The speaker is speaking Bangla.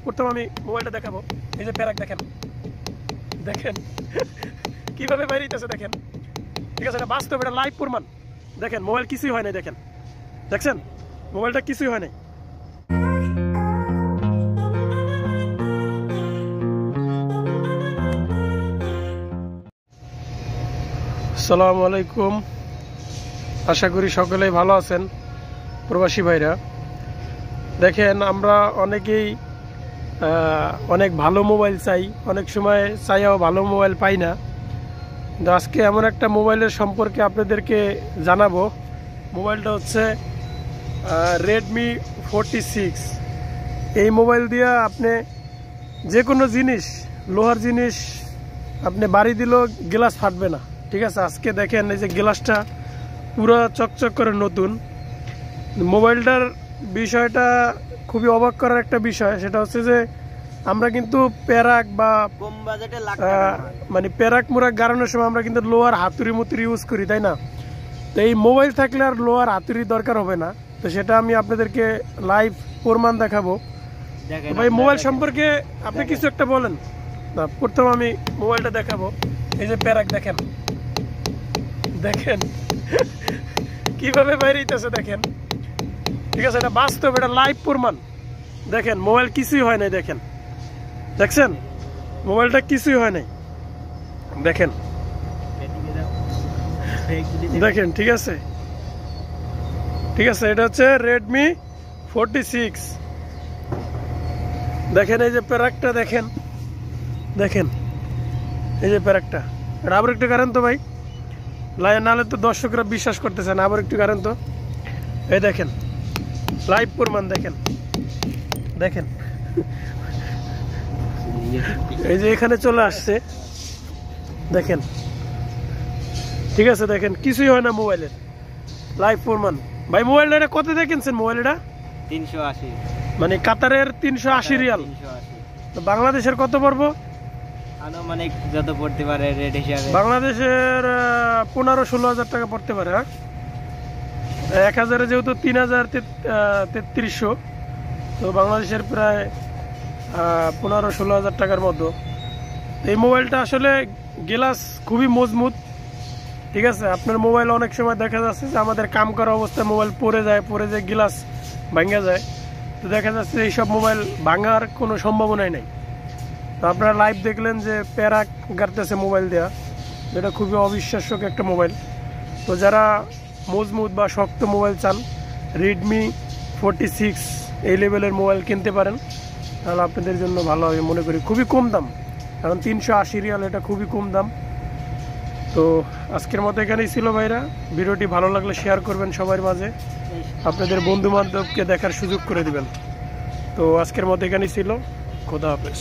প্রথম আমি মোবাইলটা দেখাবো। এই যে প্যারাক দেখেন, দেখেন কিভাবে বাইরেছে দেখেন। ঠিক আছে, এটা বাস্তব, এটা লাইভ প্রমাণ। দেখেন মোবাইল কিছুই হয় নাই, দেখেন, দেখছেন মোবাইলটা কিছুই হয় নাই। আসসালামু আলাইকুম, আশা করি সকলেই ভালো আছেন প্রবাসী ভাইরা। দেখেন আমরা অনেকেই অনেক ভালো মোবাইল চাই, অনেক সময় চাইও ভালো মোবাইল পাই না। কিন্তু আজকে এমন একটা মোবাইলের সম্পর্কে আপনাদেরকে জানাবো। মোবাইলটা হচ্ছে রেডমি 46। এই মোবাইল দিয়ে আপনি যে কোনো জিনিস, লোহার জিনিস আপনি বাড়ি দিলেও গ্লাস ফাটবে না। ঠিক আছে, আজকে দেখেন এই যে গ্লাসটা পুরো চকচক করে নতুন। মোবাইলটার বিষয়টা খুবই অবাক করার একটা বিষয়, সেটা হচ্ছে যে আমরা কিন্তু প্যারাক বা মানে প্যারাক মুরাক গাড়ানোর সময় আমরা কিন্তু লোহার হাতুড়ি মুতুরি ইউজ করি, তাই না? তো এই মোবাইল থাকলে আর লোহার হাতুড়ি দরকার হবে না। তো সেটা আমি আপনাদেরকে লাইভ প্রমাণ দেখাবো। ভাই মোবাইল সম্পর্কে আপনি কিছু একটা বলেন না। প্রথম আমি মোবাইলটা দেখাবো। এই যে প্যারাক দেখেন, দেখেন কিভাবে বাইরেছে দেখেন। ঠিক আছে, এটা বাস্তব, এটা লাইভ প্রমাণ। দেখেন মোবাইল কিছুই হয় নাই, দেখেন, দেখছেন মোবাইলটা কিছুই হয় নাই, দেখেন দেখেন। ঠিক আছে, ঠিক আছে, এটা হচ্ছে রেডমি 46। দেখেন এই যে প্যারাকটা দেখেন, দেখেন এই যে প্যারাকটা। এটা আবার একটু কারেন তো ভাই, নাহলে তো দর্শকরা বিশ্বাস করতেছে না। আবার একটু কারেন তো। এই দেখেন লাইভ প্রমাণ, দেখেন দেখেন এই যে এখানে চলে আসছে, দেখেন। ঠিক আছে, দেখেন কিছুই হয় না মোবাইলের, লাইভ প্রমাণ। ভাই মোবাইলটা এটা কত দিয়ে কিনছেন? মোবাইলটা 380, মানে কাতারের 380 রিয়াল। তো বাংলাদেশের কত পড়বো? আনুমানিক যত পড়তে পারে রেট হিসাবে বাংলাদেশের 15-16 হাজার টাকা পড়তে পারে। হ্যাঁ, 1000-এ যেহেতু 3300, তো বাংলাদেশের প্রায় 15-16 হাজার টাকার মতো। এই মোবাইলটা আসলে গ্লাস খুবই মজবুত। ঠিক আছে, আপনার মোবাইল অনেক সময় দেখা যাচ্ছে যে আমাদের কাম করা অবস্থায় মোবাইল পড়ে যায় গ্লাস ভাঙা যায়। তো দেখা যাচ্ছে এইসব মোবাইল ভাঙার কোনো সম্ভাবনাই নেই। তো আপনারা লাইভ দেখলেন যে প্যারাক গাড়তেছে মোবাইল দেওয়া, যেটা খুবই অবিশ্বাস্য একটা মোবাইল। তো যারা মজবুত বা শক্ত মোবাইল চান, রেডমি 46 এই লেভেলের মোবাইল কিনতে পারেন, তাহলে আপনাদের জন্য ভালো হবে মনে করি। খুবই কম দাম, কারণ 380 রিয়াল, এটা খুবই কম দাম। তো আজকের মতো এখানেই ছিল ভাইরা। ভিডিওটি ভালো লাগলে শেয়ার করবেন সবার মাঝে, আপনাদের বন্ধু বান্ধবকে দেখার সুযোগ করে দিবেন। তো আজকের মতো এখানেই ছিল। খোদা হাফেজ।